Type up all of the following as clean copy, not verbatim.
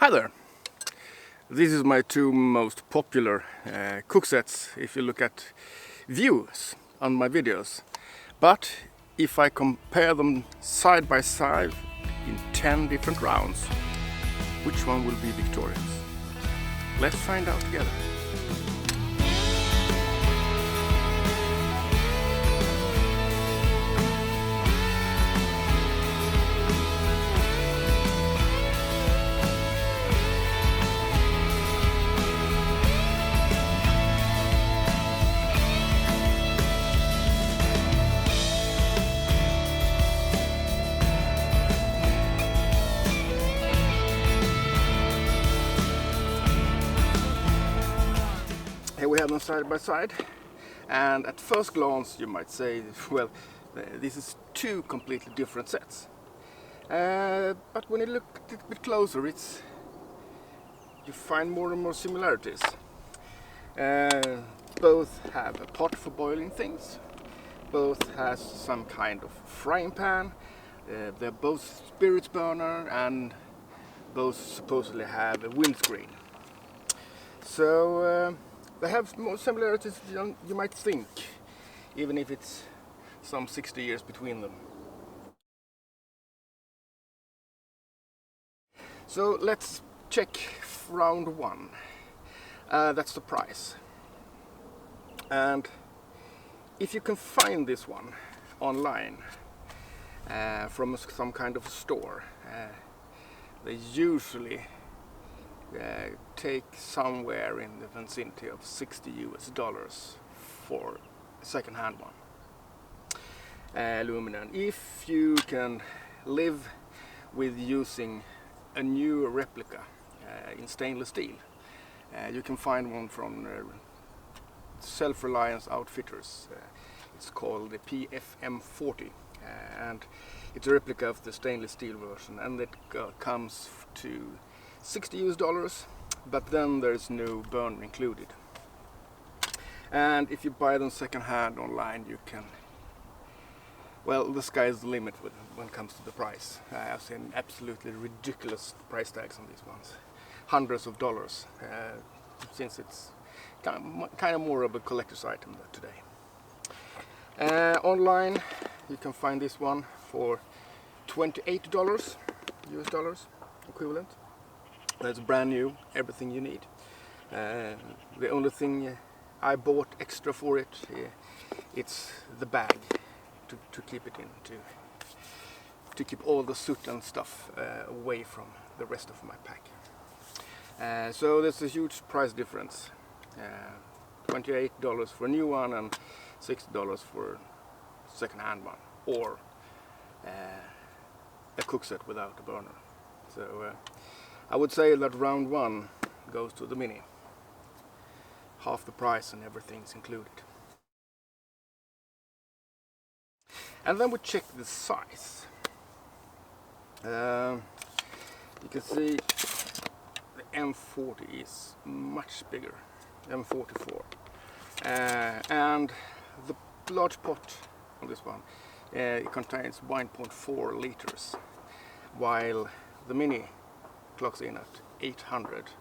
Hi there! This is my two most popular cook sets if you look at views on my videos. But if I compare them side by side in 10 different rounds, which one will be victorious? Let's find out together. Here we have them side by side, and at first glance you might say, well, this is two completely different sets. But when you look a little bit closer, you find more and more similarities. Both have a pot for boiling things, both has some kind of frying pan, they're both spirits burner, and both supposedly have a windscreen. So they have more similarities than you might think, even if it's some 60 years between them. So let's check round one. That's the price. And if you can find this one online from some kind of store, they usually take somewhere in the vicinity of $60 for a second-hand one. Aluminum. If you can live with using a new replica in stainless steel, you can find one from Self-Reliance Outfitters. It's called the M44, and it's a replica of the stainless steel version, and it comes to $60, but then there's no burner included. And if you buy them second hand online, you can, well, the sky is the limit when it comes to the price. I've seen absolutely ridiculous price tags on these ones, hundreds of dollars, since it's kind of more of a collector's item today. Online you can find this one for $28 US dollars equivalent. That's brand new, everything you need. The only thing I bought extra for it, it's the bag to keep it in, to keep all the soot and stuff away from the rest of my pack. So there's a huge price difference. $28 for a new one and $60 for a second-hand one, or a cook set without a burner. So I would say that round one goes to the Mini. Half the price and everything's included. And then we check the size. You can see the M40 is much bigger, M44. And the large pot on this one, it contains 1.4 liters, while the Mini clocks in at 800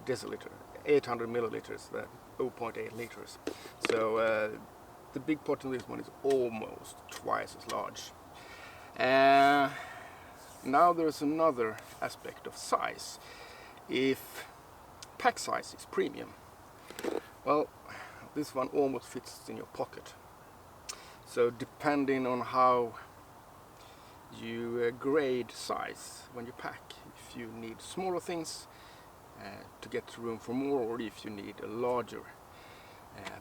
milliliters, 0.8 liters. So the big pot in this one is almost twice as large. Now there's another aspect of size. If pack size is premium, well, this one almost fits in your pocket. So depending on how you grade size when you pack, if you need smaller things to get room for more, or if you need a larger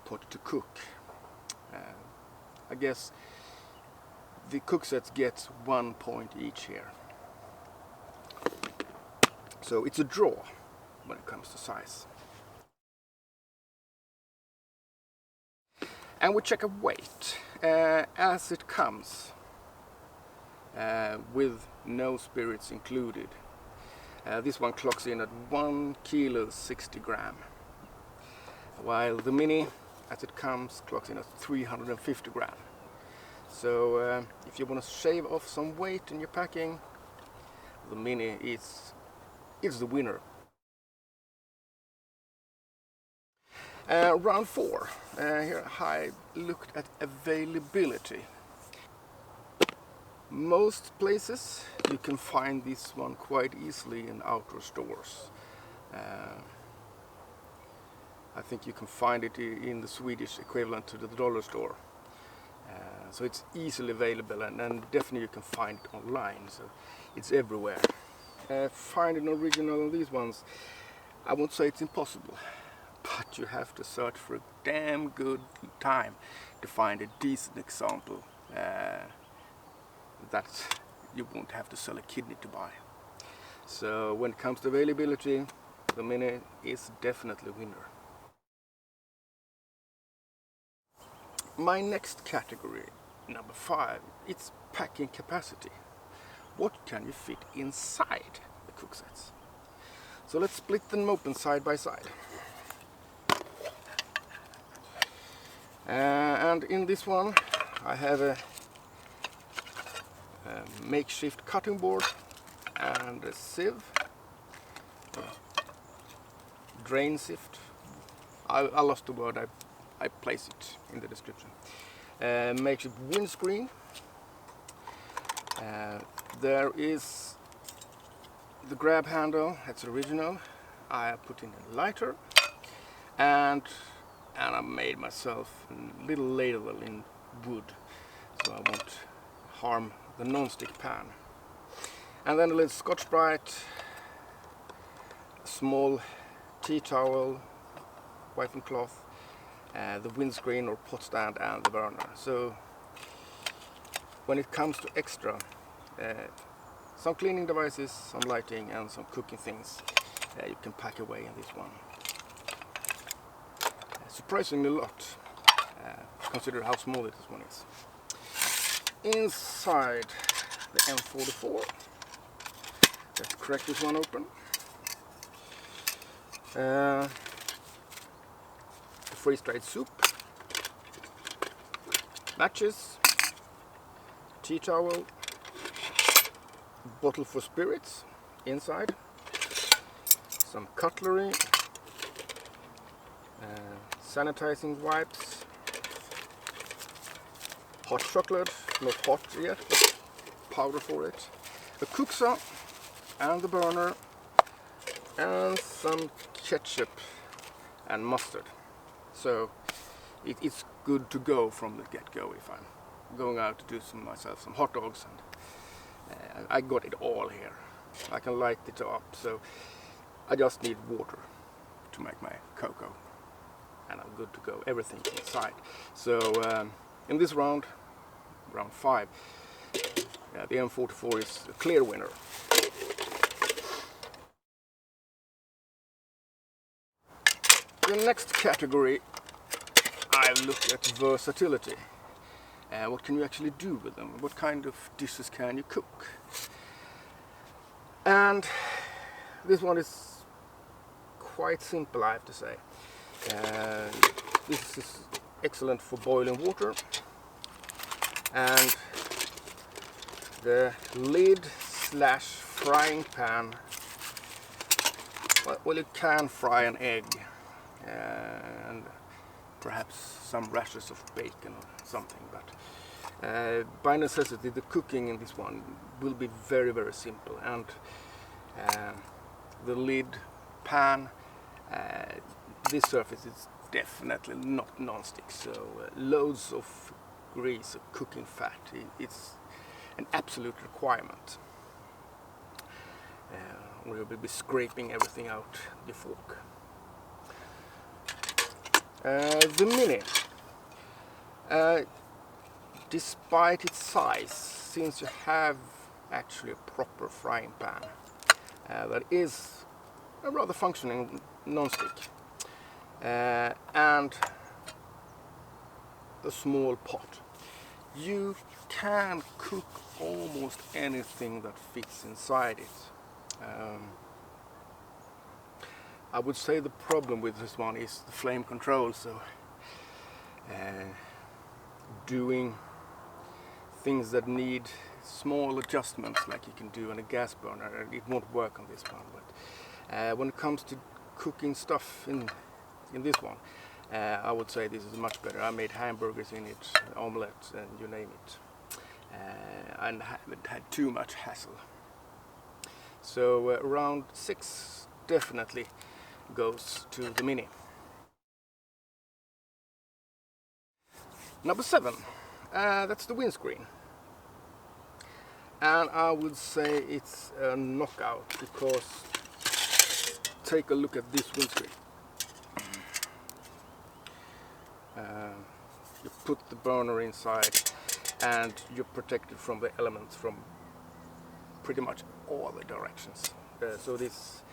pot to cook, I guess the cook sets get 1 point each here. So it's a draw when it comes to size. And we check a weight as it comes with no spirits included. This one clocks in at 1 kilo 60 gram, while the Mini, as it comes, clocks in at 350 gram. So if you want to shave off some weight in your packing, the Mini is it's the winner. Round 4. Here I looked at availability. Most places you can find this one quite easily in outdoor stores. I think you can find it in the Swedish equivalent to the dollar store. So it's easily available, and definitely you can find it online, so it's everywhere. Finding original on these ones, I won't say it's impossible, but you have to search for a damn good time to find a decent example that you won't have to sell a kidney to buy. So when it comes to availability, the Mini is definitely a winner. My next category, number 5, it's packing capacity. What can you fit inside the cook sets? So let's split them open side by side. And in this one I have a makeshift cutting board and a sieve, drain sift. I lost the word, I place it in the description. Makeshift windscreen. There is the grab handle, that's original. I put in a lighter, and I made myself a little ladle in wood, so I won't harm the non-stick pan. And then a little Scotch-Brite, a small tea towel, wiping cloth, the windscreen or pot stand, and the burner. So when it comes to extra, some cleaning devices, some lighting, and some cooking things, you can pack away in this one. Surprisingly a lot, consider how small this one is. Inside the M44, let's crack this one open. The freeze-dried soup, matches, tea towel, bottle for spirits inside, some cutlery, sanitizing wipes, hot chocolate, not hot yet, but powder for it, a cook saw and the burner, and some ketchup and mustard. So it's good to go from the get-go if I'm going out to do myself some hot dogs, and I got it all here. I can light it up, so I just need water to make my cocoa, and I'm good to go. Everything inside. So in this round 5, the M44 is a clear winner. The next category, I've looked at versatility. What can you actually do with them? What kind of dishes can you cook? And this one is quite simple, I have to say. This is excellent for boiling water, and the lid / frying pan, well, you can fry an egg and perhaps some rashers of bacon or something, but by necessity the cooking in this one will be very, very simple. And the lid pan, this surface is definitely not non-stick, so loads of grease or cooking fat, it's an absolute requirement. Or you will be scraping everything out the fork. The Mini, despite its size, seems to have actually a proper frying pan that is a rather functioning non-stick, and a small pot. You can cook almost anything that fits inside it. I would say the problem with this one is the flame control, so doing things that need small adjustments like you can do on a gas burner. It won't work on this one, but when it comes to cooking stuff in this one, I would say this is much better. I made hamburgers in it, omelette, and you name it, and haven't had too much hassle. So around 6 definitely goes to the Mini. Number 7, that's the windscreen. And I would say it's a knockout, because take a look at this windscreen. You put the burner inside and you're protected from the elements from pretty much all the directions. So this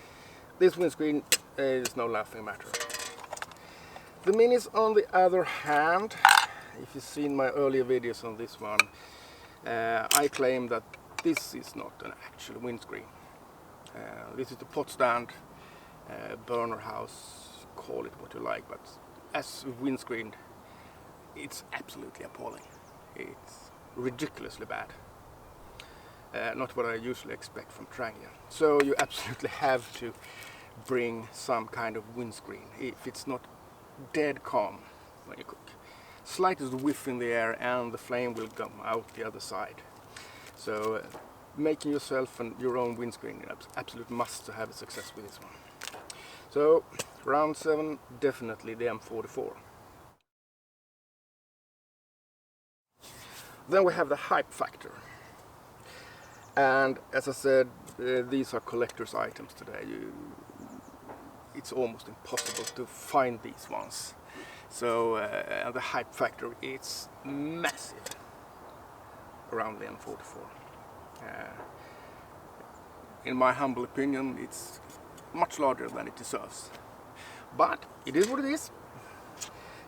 windscreen is no laughing matter. The Minis, on the other hand, if you've seen my earlier videos on this one, I claim that this is not an actual windscreen. This is the pot stand, burner house, call it what you like, but as a windscreen it's absolutely appalling. It's ridiculously bad. Not what I usually expect from Trangia. So you absolutely have to bring some kind of windscreen if it's not dead calm when you cook. Slightest whiff in the air and the flame will come out the other side. So making yourself and your own windscreen is absolute must to have a success with this one. So round 7, definitely the M44. Then we have the hype factor. And as I said, these are collector's items today. It's almost impossible to find these ones. So the hype factor, it's massive around the M44. In my humble opinion, it's much larger than it deserves. But it is what it is.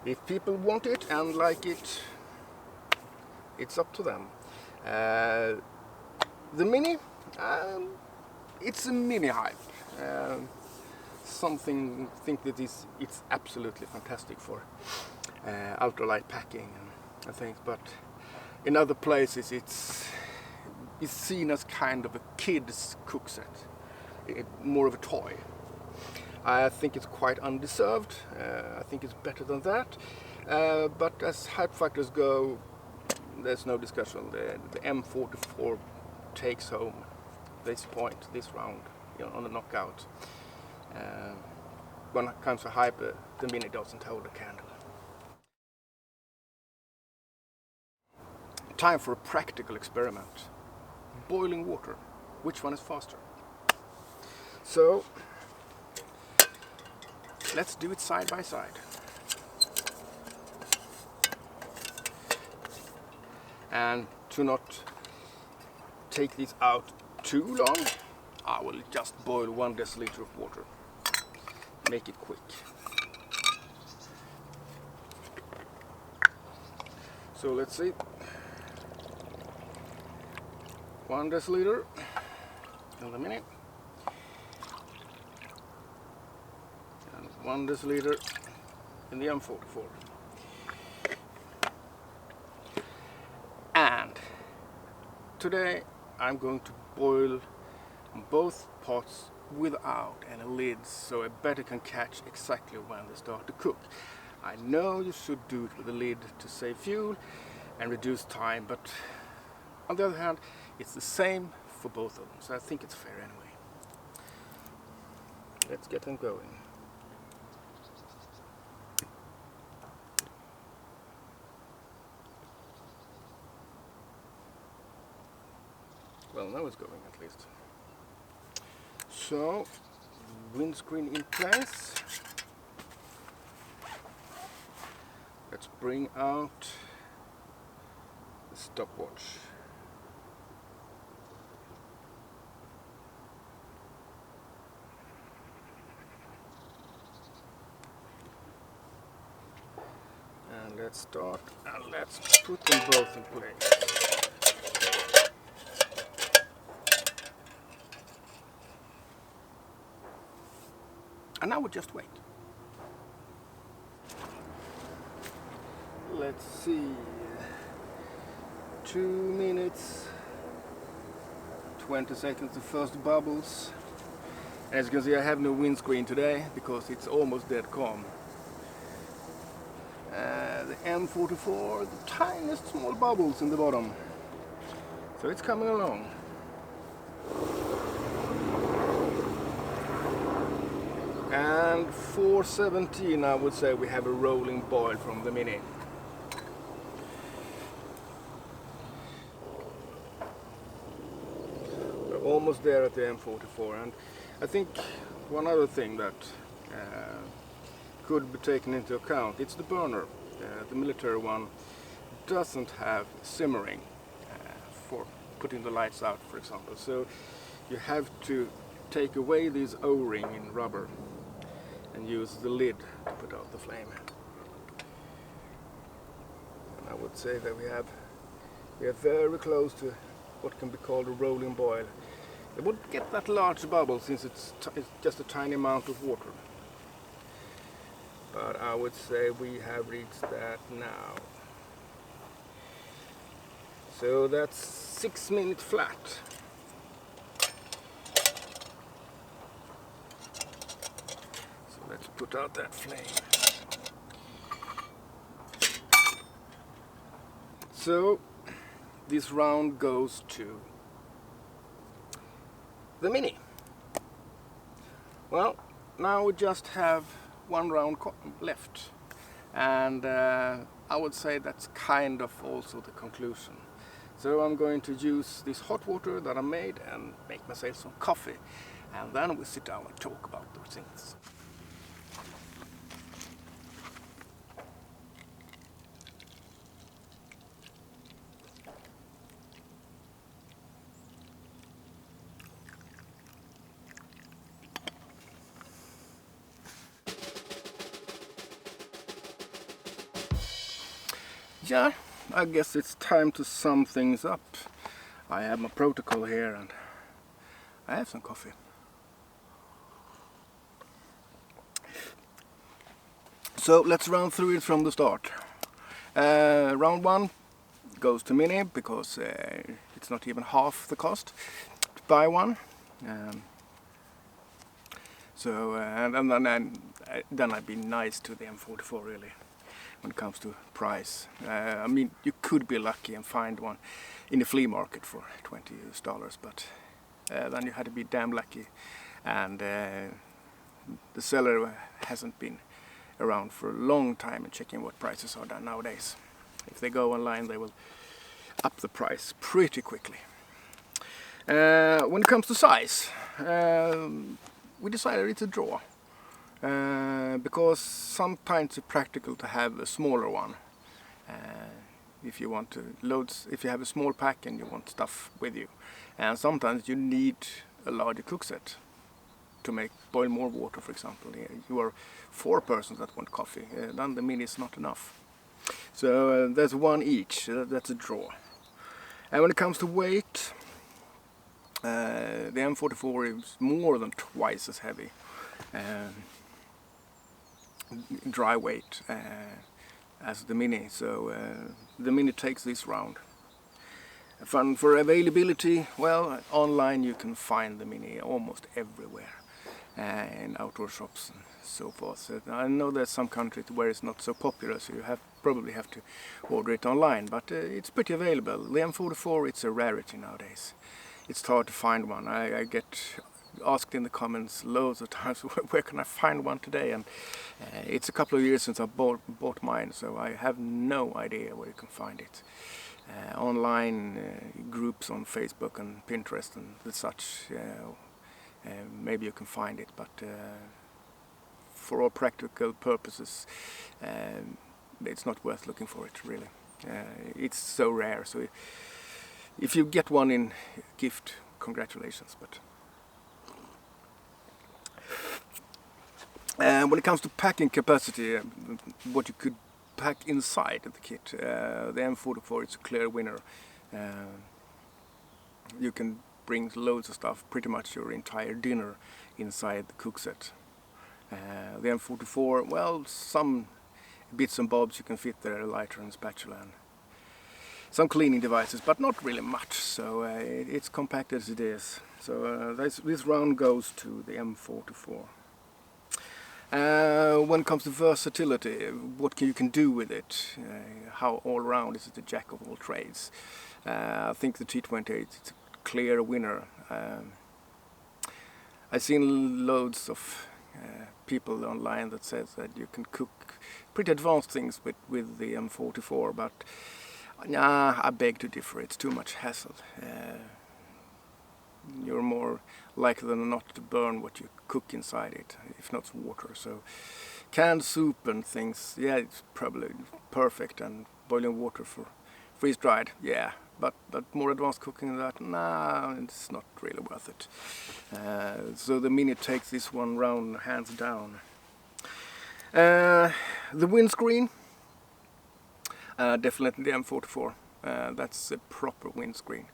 If people want it and like it, it's up to them. The Mini, it's a mini hype. Think that it's absolutely fantastic for ultralight packing and things, but in other places it's seen as kind of a kid's cook set, more of a toy. I think it's quite undeserved. I think it's better than that, but as hype factors go, there's no discussion. The M44 takes home this round, on the knockout. When it comes to hype, the Mini doesn't hold a candle. Time for a practical experiment. Boiling water. Which one is faster? So let's do it side by side. And to not take this out too long, I will just boil 1 deciliter of water. Make it quick. So let's see. 1 deciliter in the Mini. And 1 deciliter in the M44. And today I'm going to boil both pots without any lids, so I better can catch exactly when they start to cook. I know you should do it with a lid to save fuel and reduce time, but on the other hand, it's the same for both of them, so I think it's fair anyway. Let's get them going. Well, now it's going at least. So, windscreen in place. Let's bring out the stopwatch. And let's start, and let's put them both in place. And now we just wait. Let's see. 2 minutes 20 seconds to first bubbles. As you can see, I have no windscreen today because it's almost dead calm. The M44, the tiniest small bubbles in the bottom. So it's coming along. And 4:17, I would say we have a rolling boil from the Mini. We're almost there at the M44, and I think one other thing that could be taken into account, it's the burner. The military one doesn't have simmering for putting the lights out, for example. So you have to take away this O-ring in rubber and use the lid to put out the flame. And I would say that we are very close to what can be called a rolling boil. It wouldn't get that large bubble since it's just a tiny amount of water. But I would say we have reached that now. So that's 6 minutes flat. So let's put out that flame. So this round goes to the Mini. Well, now we just have one round left, and I would say that's kind of also the conclusion. So I'm going to use this hot water that I made and make myself some coffee, and then we sit down and talk about those things. Yeah, I guess it's time to sum things up. I have my protocol here and I have some coffee. So let's run through it from the start. Round 1 goes to Mini because it's not even half the cost to buy one. Then I'd be nice to the M44 really. When it comes to price. I mean, you could be lucky and find one in the flea market for $20, but then you had to be damn lucky, and the seller hasn't been around for a long time and checking what prices are done nowadays. If they go online, they will up the price pretty quickly. When it comes to size, we decided it's a draw. Because sometimes it's practical to have a smaller one if you want to if you have a small pack and you want stuff with you, and sometimes you need a larger cook set to boil more water, for example. You are 4 persons that want coffee, then the Mini is not enough. So there's one each, that's a draw. And when it comes to weight, the M44 is more than twice as heavy. Dry weight as the Mini, so the Mini takes this round. Fun for availability, well, online you can find the Mini almost everywhere, in outdoor shops and so forth. So I know there's some countries where it's not so popular, so you probably have to order it online, but it's pretty available. The M44, it's a rarity nowadays. It's hard to find one. I get asked in the comments loads of times, where can I find one today? And it's a couple of years since I bought mine, so I have no idea where you can find it. Online groups on Facebook and Pinterest and such, maybe you can find it, but for all practical purposes, it's not worth looking for it really. It's so rare, so if you get one in gift, congratulations. But when it comes to packing capacity, what you could pack inside the kit, the M44 is a clear winner. You can bring loads of stuff, pretty much your entire dinner inside the cook set. The M44, well, some bits and bobs you can fit there, a lighter and spatula and some cleaning devices, but not really much, so it's compact as it is. So this round goes to the M44. When it comes to versatility, what you can do with it, how all round is it a jack of all trades. I think the T28 is a clear winner. I've seen loads of people online that says that you can cook pretty advanced things with the M44, but nah, I beg to differ. It's too much hassle. You're more likely than not to burn what you cook inside it, if not water. So canned soup and things, yeah, it's probably perfect, and boiling water for freeze-dried, yeah, but more advanced cooking than that, nah, it's not really worth it. So the Mini takes this one round hands down. The windscreen, definitely the M44. That's a proper windscreen.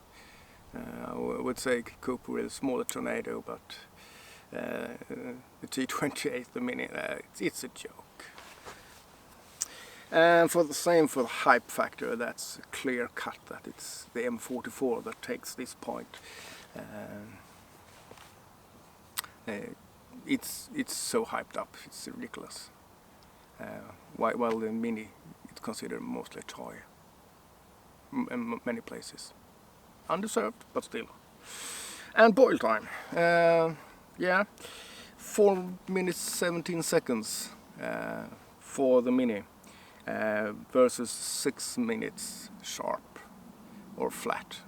I would say cope with a smaller tornado, but the T28, the Mini, it's a joke. And for the hype factor, that's a clear cut that it's the M44 that takes this point. It's so hyped up, it's ridiculous. While the Mini is considered mostly a toy in many places. Undeserved, but still. And boil time, yeah, 4 minutes 17 seconds for the Mini versus 6 minutes sharp or flat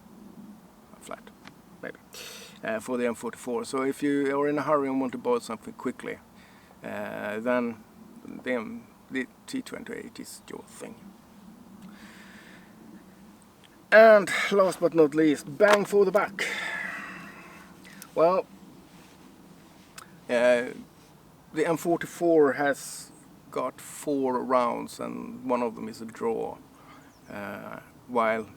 maybe for the M44. So if you are in a hurry and want to boil something quickly, then the T28 is your thing. And last but not least, bang for the buck. Well, the M44 has got 4 rounds and one of them is a draw, while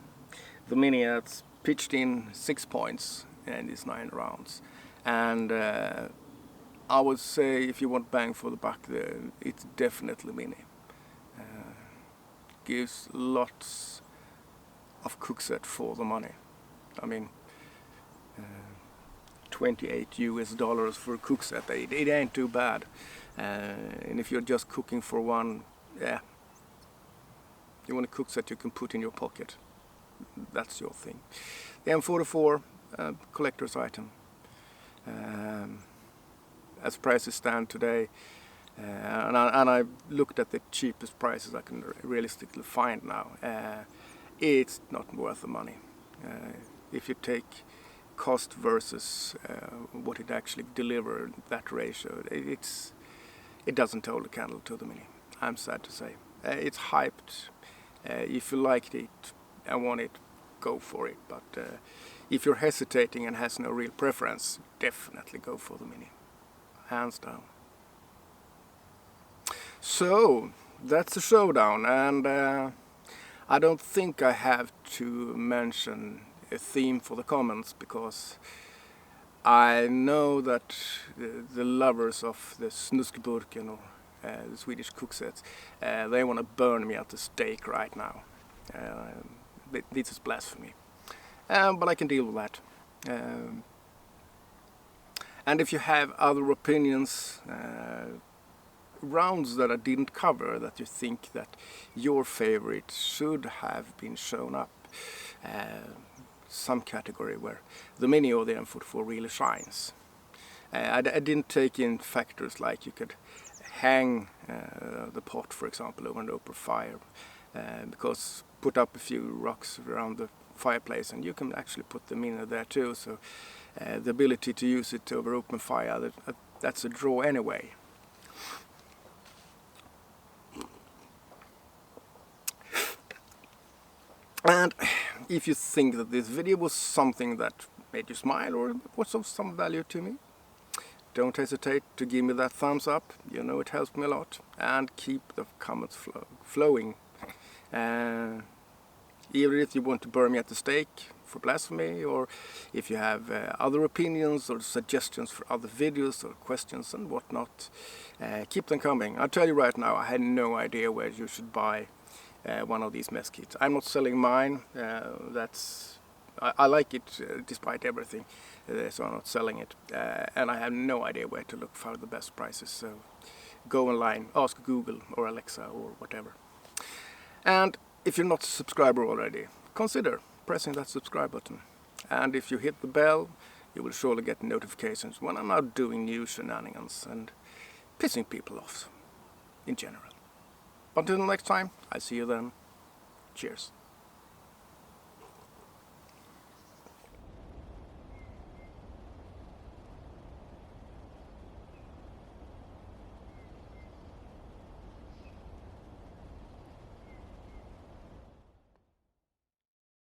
the Mini has pitched in 6 points and it's 9 rounds. And I would say if you want bang for the buck, it's definitely Mini. Gives lots of cookset for the money. I mean, $28 US for a cookset, it ain't too bad. And if you're just cooking for one, yeah, you want a cookset you can put in your pocket. That's your thing. The M44, collector's item. As prices stand today, and I looked at the cheapest prices I can realistically find now. It's not worth the money. If you take cost versus what it actually delivered, that ratio, it doesn't hold a candle to the Mini. I'm sad to say. It's hyped. If you liked it and want it, go for it. But if you're hesitating and has no real preference, definitely go for the Mini. Hands down. So that's the showdown, and I don't think I have to mention a theme for the comments, because I know that the lovers of the snuskburken or the Swedish cooksets, they want to burn me at the stake right now. This is blasphemy, but I can deal with that. And if you have other opinions, rounds that I didn't cover, that you think that your favorite should have been shown up, some category where the Mini or the M44 really shines. I didn't take in factors like you could hang the pot, for example, over an open fire, because put up a few rocks around the fireplace and you can actually put the Mini there too, so the ability to use it over open fire, that's a draw anyway. And if you think that this video was something that made you smile or was of some value to me, don't hesitate to give me that thumbs up. You know it helps me a lot. And keep the comments flowing. Either if you want to burn me at the stake for blasphemy, or if you have other opinions or suggestions for other videos or questions and whatnot, keep them coming. I'll tell you right now, I had no idea where you should buy one of these mess kits. I'm not selling mine. I like it despite everything, so I'm not selling it. And I have no idea where to look for the best prices. So go online, ask Google or Alexa or whatever. And if you're not a subscriber already, consider pressing that subscribe button. And if you hit the bell, you will surely get notifications when I'm out doing new shenanigans and pissing people off in general. Until next time, I'll see you then. Cheers.